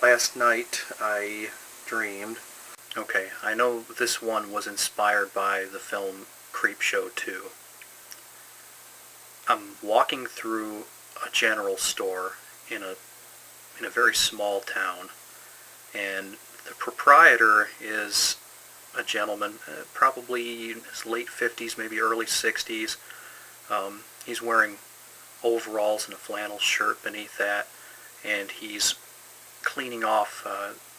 Last night I dreamed. Okay, I know this one was inspired by the film Creepshow 2. I'm walking through a general store in a very small town, and the proprietor is a gentleman, probably in his late 50s, maybe early 60s. He's wearing overalls and a flannel shirt beneath that, and he's cleaning off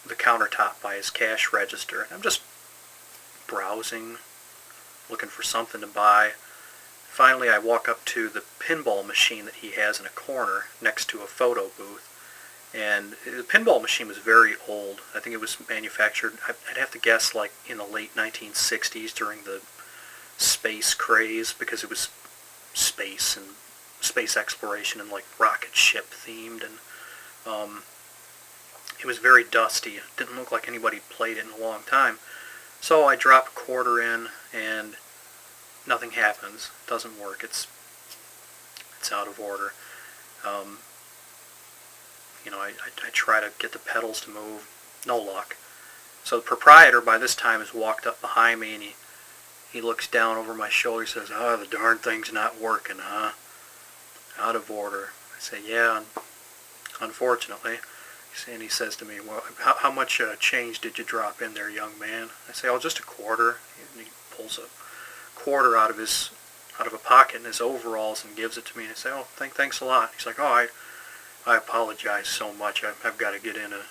the countertop by his cash register. I'm just browsing, looking for something to buy. Finally, I walk up to the pinball machine that he has in a corner next to a photo booth. And the pinball machine was very old. I think it was manufactured, I'd have to guess, like in the late 1960s during the space craze, because it was space and space exploration and like rocket ship themed. And it was very dusty. It didn't look like anybody played it in a long time. So I drop a quarter in and nothing happens. It doesn't work. It's out of order. I try to get the pedals to move. No luck. So the proprietor by this time has walked up behind me, and he looks down over my shoulder. He says, "Oh, the darn thing's not working, huh? Out of order." I say, "Yeah, unfortunately." And he says to me, "Well, how much change did you drop in there, young man?" I say, "Oh, just a quarter." And he pulls a quarter out of a pocket in his overalls and gives it to me. And I say, "Oh, thanks a lot." He's like, "Oh, I apologize so much. I've got to get in a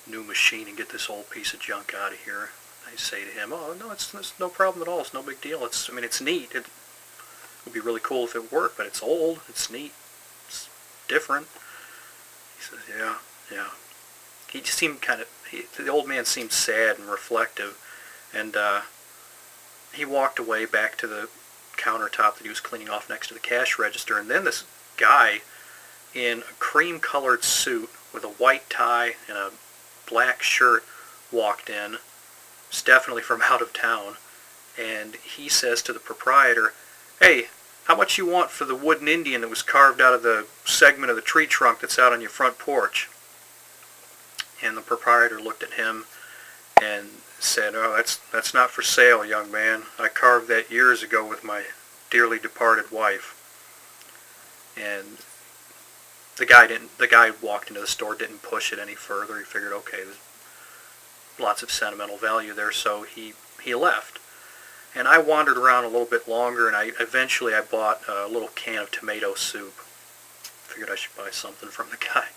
new machine and get this old piece of junk out of here." I say to him, "Oh, no, it's no problem at all. It's no big deal. It's neat. It would be really cool if it worked, but it's old. It's neat. It's different." He says, "Yeah." He just seemed the old man seemed sad and reflective, and he walked away back to the countertop that he was cleaning off next to the cash register, and then this guy in a cream-colored suit with a white tie and a black shirt walked in. It's definitely from out of town, and he says to the proprietor, "Hey, how much you want for the wooden Indian that was carved out of the segment of the tree trunk that's out on your front porch?" And the proprietor looked at him and said, "Oh, that's not for sale, young man. I carved that years ago with my dearly departed wife." And the guy walked into the store, didn't push it any further. He figured, okay, there's lots of sentimental value there, so he left. And I wandered around a little bit longer, and eventually I bought a little can of tomato soup. Figured I should buy something from the guy.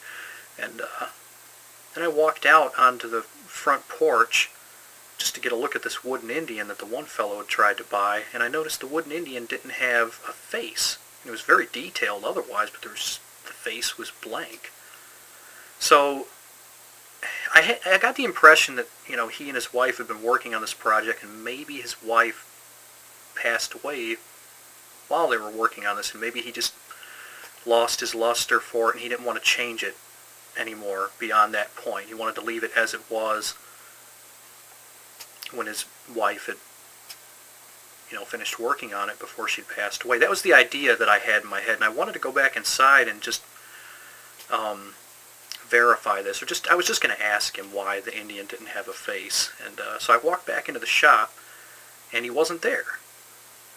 And then I walked out onto the front porch just to get a look at this wooden Indian that the one fellow had tried to buy, and I noticed the wooden Indian didn't have a face. It was very detailed otherwise, but the face was blank. So I got the impression that he and his wife had been working on this project, and maybe his wife passed away while they were working on this, and maybe he just lost his luster for it, and he didn't want to change it anymore beyond that point. He wanted to leave it as it was when his wife had finished working on it before she'd passed away. That was the idea that I had in my head, and I wanted to go back inside and just verify this, or I was just going to ask him why the Indian didn't have a face. And so I walked back into the shop, and he wasn't there.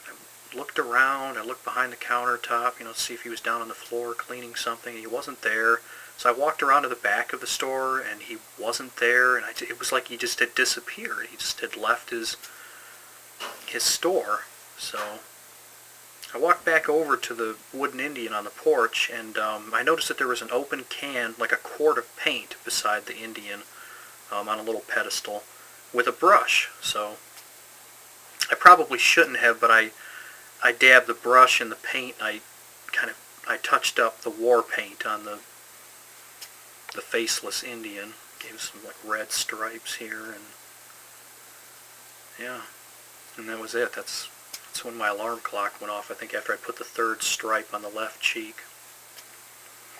I looked around, I looked behind the countertop, see if he was down on the floor cleaning something. He wasn't there. So I walked around to the back of the store, and he wasn't there, and it was like he just had disappeared. He just had left his store. So I walked back over to the wooden Indian on the porch, and I noticed that there was an open can, like a quart of paint, beside the Indian on a little pedestal with a brush. So I probably shouldn't have, but I dabbed the brush in the paint, and I touched up the war paint on the Faceless Indian. Gave some like red stripes here, and yeah, and that was it. That's when my alarm clock went off, I think after I put the third stripe on the left cheek.